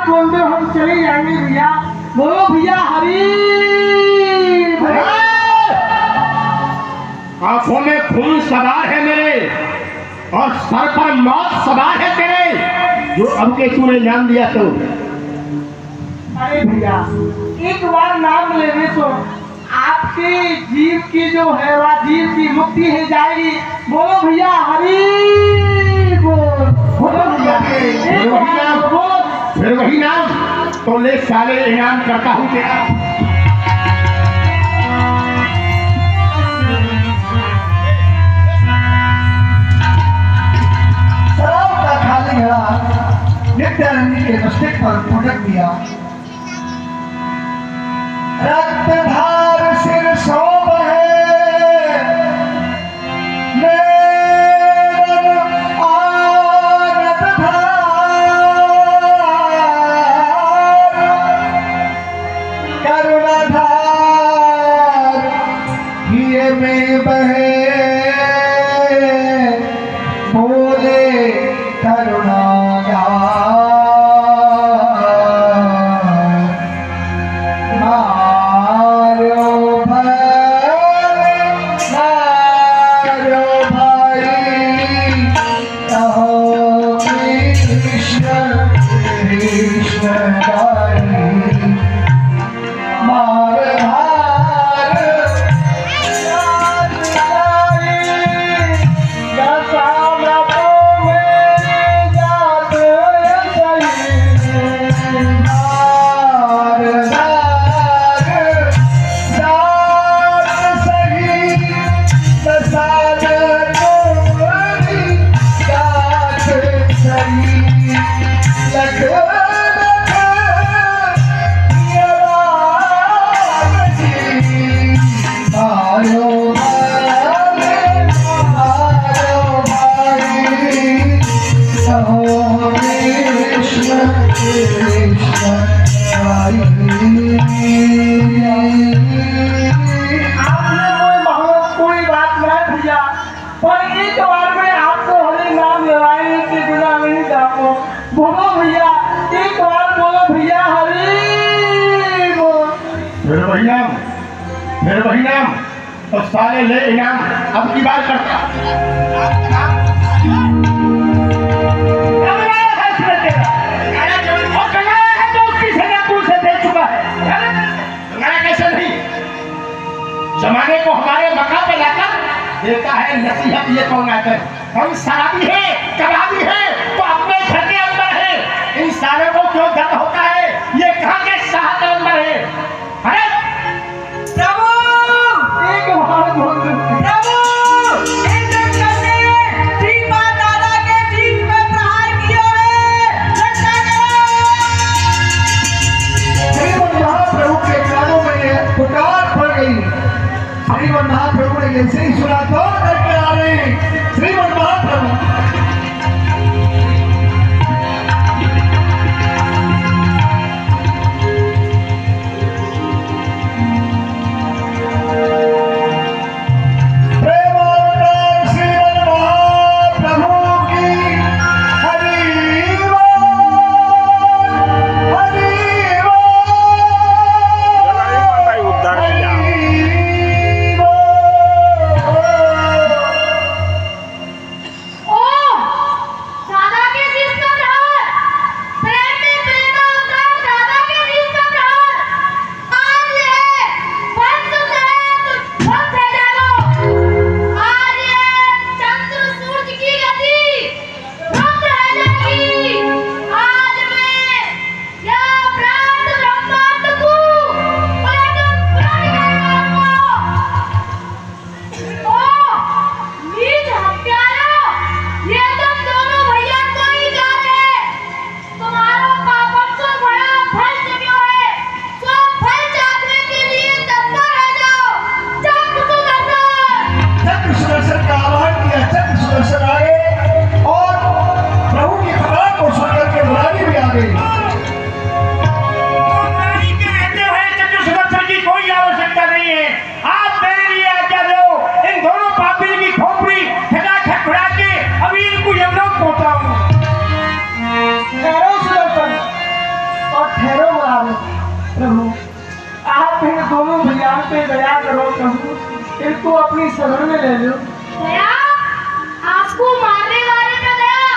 खोल दो, हम चले जाएंगे भैया। बोलो भैया हरी। आंखों में खून सवार है मेरे और सर पर मौत सवार है तेरे, जो अब के तूने नाम दिया तो। अरे भैया एक बार नाम लेने तो आपके जीव की जो है वह जीव की मुक्ति हो जाएगी। बोलो भैया हरी बोल। बोलो भैया फिर वही नाम, फिर वही नाम तो ले साले, इनाम करता हूँ तेरा। शराब का खाली घड़ा नित्यानंदी के मस्तक पर फुटक दिया। रक्तधार सिर शोभ है, मेरन आनत धार, करुणाधार हिये में बहे, बोले करुणागार। बोलो भैया एक बार बोलो भैया हरी बोल। फिर वही नाम, फिर वही नाम तो साले ले इनाम अब की बात करता। कैसे नहीं, जमाने को हमारे मकान पे लाकर देता है नसीहत। ये कौन आता है? हम शराबी है, कबाबी है तो अपने घर के अंदर है। इन सालों को क्यों दर्द होता है? ये कहाँ के साहब के अंदर है? अरे प्रभु एक बार बोल दो। प्रभु दादा के जीव पे प्रहार किया है, रक्षा करो। श्रीमद महाप्रभु के कानों में यह पुकार पड़ गई। श्रीमद महाप्रभु ने जैसे ही सुना तो करके आ रहे हैं। श्रीमद महाप्रभु पे दया करो प्रभु, इनको अपनी शरण में ले लो। दया? आपको मारने वाले पे दया?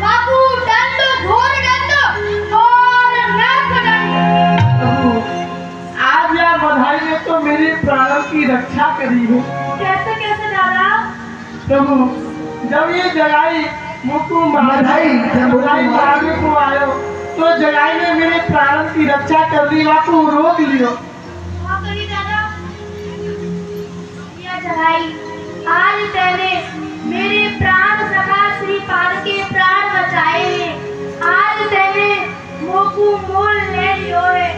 बाबू दंड, घोर दंड और नर्क दंड। प्रभु, आज या बधाई ने तो मेरे प्राणों की रक्षा करी है। कैसे कैसे दादा? प्रभु, जब ये जगाई मुझको बधाई मारने को आयो, तो जगाई ने मेरे प्राणों की रक्षा कर दी, बापू रोक लियो। हाँ करी दादा। यह जगाई, आज तेने मेरे प्राण सखा श्रीपाद के प्राण बचाए हैं। आज तेने मोकू मोल ले लियो है।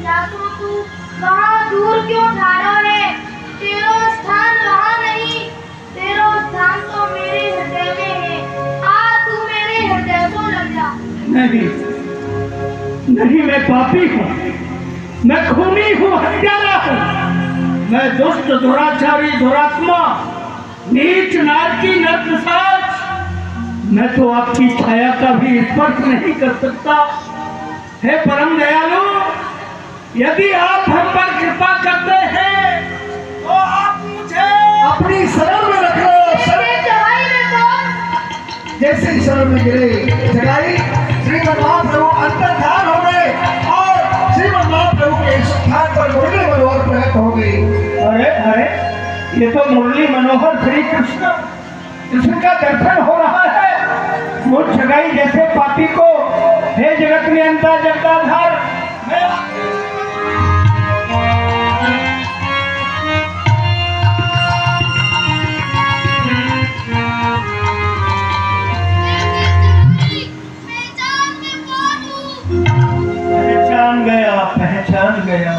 या तो तू वहाँ दूर क्यों ठाड़ो है? तेरो स्थान वहाँ नहीं, तेरो स्थान तो मेरे हृदय में है। आज तू मेरे हृदय को लग जा। नहीं नहीं, मैं पापी हूँ, मैं खूनी हूँ, हत्यारा हूँ, मैं दुष्ट, दुराचारी, दुरात्मा, नीच, नारकी, नरपिशाच। मैं तो आपकी छाया का भी स्पर्श नहीं कर सकता। हे परम दयालु, यदि आप हम पर कृपा करते हैं तो आप मुझे अपनी शरण में रख लो। तेरे जवाई में कौन? जैसे ही शरण में गिरे जगाई, श्रीमद महाप्रभु अंतर्धान हो गए और श्रीमद महाप्रभु के स्थान पर मुरली मनोहर प्रकट हो गई। अरे अरे, ये तो मुरली मनोहर श्री कृष्ण का दर्शन हो रहा है। मुझ जगाई जैसे पापी को हे जगत नियंता जगदाधार, मैं पहचान गया।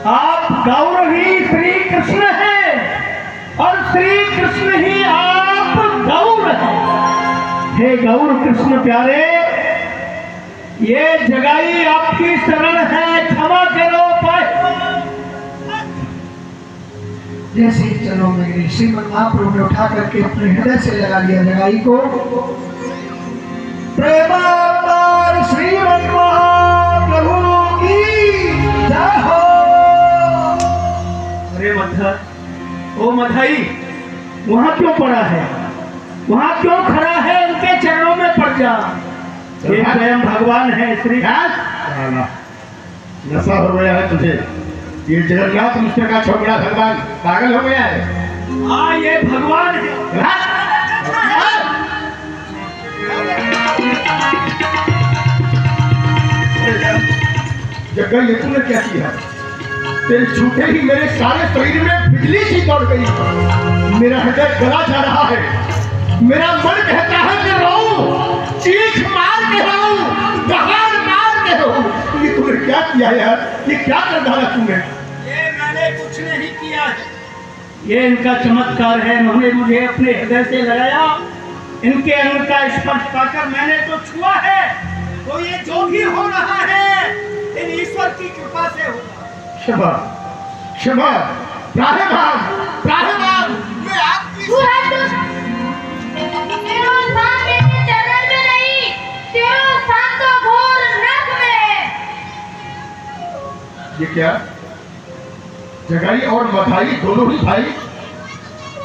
आप गौर ही श्री कृष्ण हैं और श्री कृष्ण ही आप गौर हैं। हे गौर कृष्ण प्यारे, ये जगाई आपकी शरण है, क्षमा करो पाए। जैसे ही चरणों में गिरी, श्रीमद महाप्रभु ने उठा करके अपने हृदय से लगा लिया जगाई को। प्रेमावतार श्रीमद महाप्रभु की जय हो। अरे मधा, ओ मधाई, वहां क्यों पड़ा है? वहां क्यों खड़ा है? उनके चरणों में पड़ जा। ये स्वयं भगवान है श्री। नशा हो गया है तुझे। ये जगन्नाथ मिश्र का छोकरा भगवान पागल हो गया है। हाँ, ये भगवान है। जगह ये तूने क्या किया? तेरे झूठे ही मेरे सारे शरीर में बिजली सी दौड़ गई। मेरा हृदय गला जा रहा है। मेरा मन कहता है कि रो, चीख मार के रो, दहाड़ मार के रो। ये तूने क्या किया यार? ये क्या कर डाला तूने? ये मैंने कुछ नहीं किया है, ये इनका चमत्कार है। उन्होंने मुझे अपने हृदय से लगाया, इनके अंग का स्पर्श पाकर मैंने तो छुआ है। तो ये जो भी हो रहा है इन ईश्वर की कृपा से होगा। क्षमा क्षमा, प्राहिमाम प्राहिमाम। मैं आपकी तू है तो तेरा स्थान मेरे चरण में नहीं, तेरा स्थान तो घोर नरक में है। ये क्या? जगाई और मधाई दोनों ही भाई,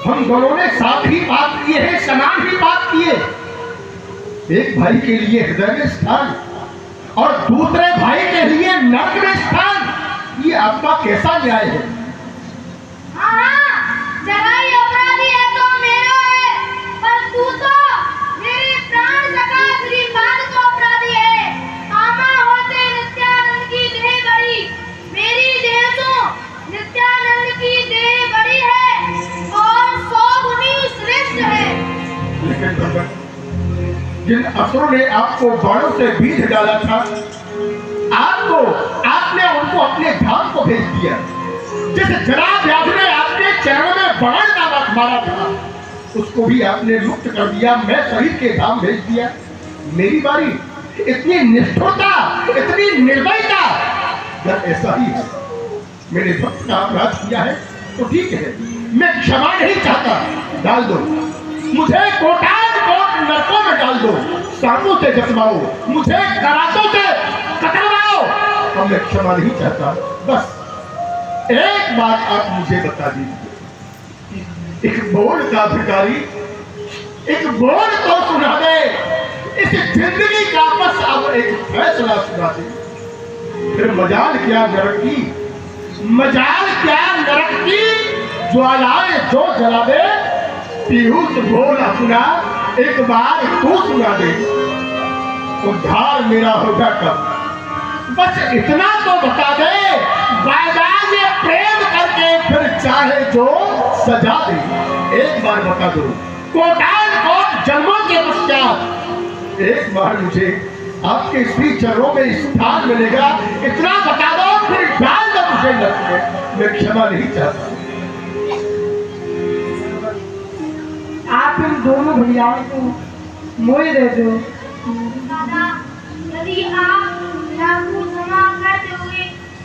हम दोनों ने साथ ही पाप किए हैं, समान ही पाप किए। एक भाई के लिए हृदय में स्थान और दूसरे भाई के लिए नरक में स्थान, ये आपका कैसा न्याय है? हाँ, जगाई अपराधी है तो मेरा है, पर तू तो मेरे प्राण सखा श्रीपाद को अपराधी है। आमा होते नित्यानंद की देह बड़ी, मेरी देह तो नित्यानंद की देह बड़ी है और 100 गुनी श्रेष्ठ है। लेकिन भगवान, जिन असुरों ने आपको बाणों से बीध डाला था, आपने उनको अपने धाम को भेज दिया। जिस जनाव्याध ने आपके चरणों में बाण मारा था, उसको भी आपने मुक्त कर दिया। मैं शहीद के धाम भेज दिया। मेरी बारी। इतनी निष्ठुरता, इतनी निर्दयता। अगर ऐसा ही है, मैंने भक्त का अपराध किया है तो ठीक है, मैं क्षमा नहीं चाहता। डाल दो मुझे, कोटान कोट नरकों में डाल दो, सांपों से जसवाओ, मुझे करातों से कतरवाओ। अब मैं क्षमा नहीं चाहता। बस एक बात आप मुझे बता दीजिए, एक बोर्ड का भिखारी एक बोर्ड तो सुना दे, इस जिंदगी का बस अब एक फैसला सुना दे, फिर मजाल क्या नरक की, मजाल क्या नरक की ज्वालाएं जो जला दे, पीयूष बोल अपना एक बार तू सुना दे, उद्धार मेरा होगा कब, बस इतना तो बता दे, वायदा ये प्रेम करके फिर चाहे जो सजा दे, एक बार बता दो, कोटान कोट जन्मों के पश्चात एक बार मुझे आपके श्री चरणों में स्थान मिलेगा, इतना बता दो, फिर डाल दो मुझे नरक में, मैं क्षमा नहीं चाहता। आप इन दोनों भैयाओं को मोह दे दो। दादा, यदि आप याकू क्षमा कर दोगे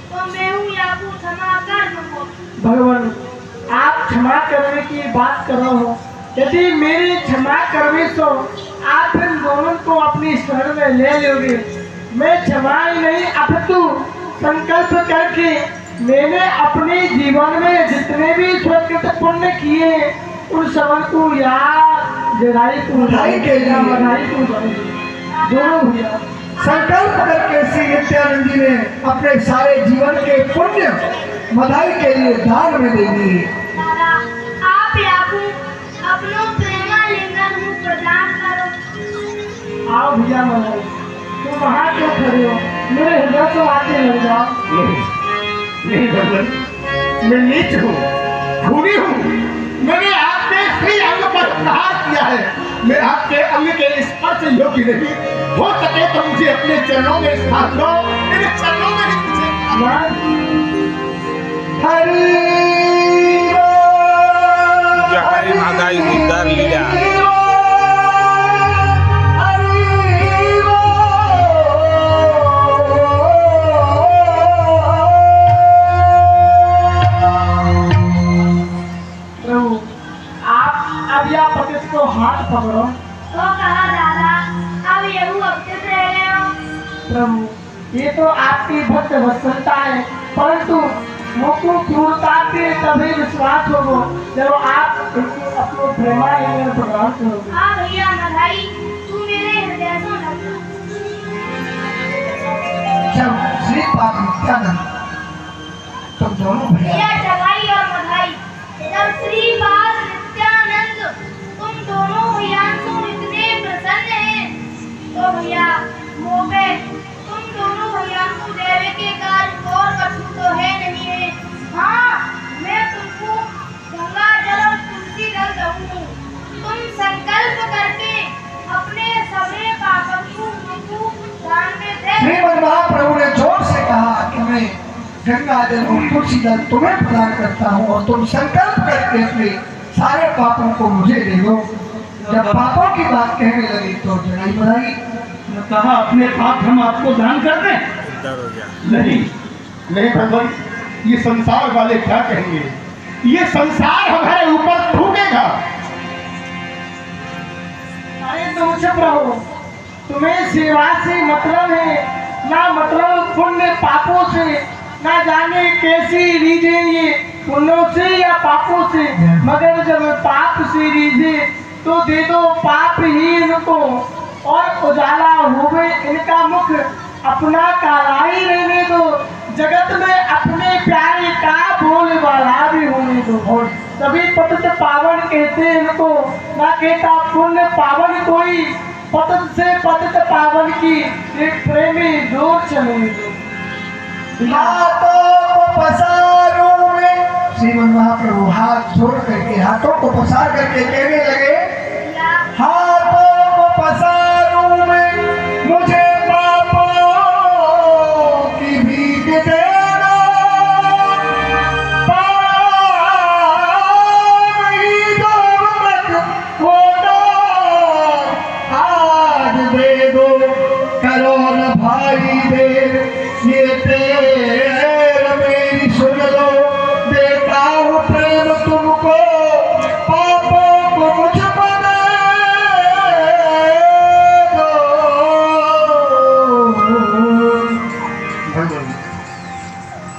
तो मैं हूँ याकू क्षमा कर दूंगा। भगवान, आप क्षमा करने की बात करो हो, यदि मेरी क्षमा करने तो आप इन दोनों को अपनी शरण में ले लोगे, मैं क्षमा ही नहीं अपितु संकल्प करके मैंने अपने जीवन में जितने भी स्वर्गत पुण्य किए उन सब को याद जगाई को बधाई के लिए। बधाई को दोनों भैया संकल्प करके श्री नित्यानंद जी ने अपने सारे जीवन के पुण्य मधाई के लिए दान में दे दिए। दादा, आप याकू अपनो प्रेमा लिंगन मुझ प्रदान करो। आओ भैया मलाई, तुम वहाँ क्यों खड़े हो, मेरे हृदय को आके लग जाओ। नहीं भगवान, मैं नीच हूँ, खूनी हूँ, मैंने आपके श्री अंग पर प्रहार किया है, मैं आपके अंग के स्पर्श योग्य नहीं, हो सके तो मुझे अपने चरणों में स्थान दो, मेरे चरणों में ही हरि जगरी मागाई उद्धार लीला प्रभु, आप अब या पतित को हाथ पकड़ो। तो कहा दादा, अब यहू अपचित रह गए हो। प्रभु, ये तो आपकी भक्त वत्सलता है, परंतु मुझको क्रूरता के तभी विश्वास होगा जब आप इनको अपने प्रेमा लिंगन प्रदान करोगे। हाँ भैया मधाई, तू मेरे हृदय से लग जा। जब श्री पाद नित्यानंद तुम दोनों भैया भैया जगाई और मधाई, जब श्री पाद नित्यानंद तुम दोनों भैया से इतने प्रसन्न हैं, तो भैया मोपे तुम दोनों भैया को देवे के कार्य और कछु तो है नहीं है। हाँ, मैं तुमको गंगा जल और तुलसी दल दूँ, तुम संकल्प करके अपने सभी पापों को दान में दे। श्रीमद् महाप्रभु ने जोर से कहा कि मैं गंगा जल और तुलसी दल तुम्हें प्रदान करता हूँ और तुम संकल्प करके अपने सारे पापों को मुझे दे दो। जब पापों की बात कहने लगी तो जगाई बधाई कहा अपने पाप हम आपको दान कर दें? उद्धार हो गया। नहीं नहीं भगवान, ये संसार वाले क्या कहेंगे, ये संसार हमारे ऊपर थूकेगा। अरे तुम चुप रहो, तुम्हें सेवा से मतलब है ना, मतलब पुण्य पापों से, ना जाने कैसी रीझे ये पुण्यों से या पापों से, मगर जब पाप से रीझे तो दे दो पाप ही इनको, और उजाला होवे इनका मुख, अपना काला ही रहने दो, जगत में अपने प्यारे का बोल वाला भी होने दो। और सभी पतित पावन कहते इनको, ना कहता पुण्य पावन कोई, पतित से पतित पावन की एक प्रेमी जोर चले दो। हाथों को पसारो रे। श्रीमद् महाप्रभु हाथ जोड़ करके हाथों को पसार करके कहने लगे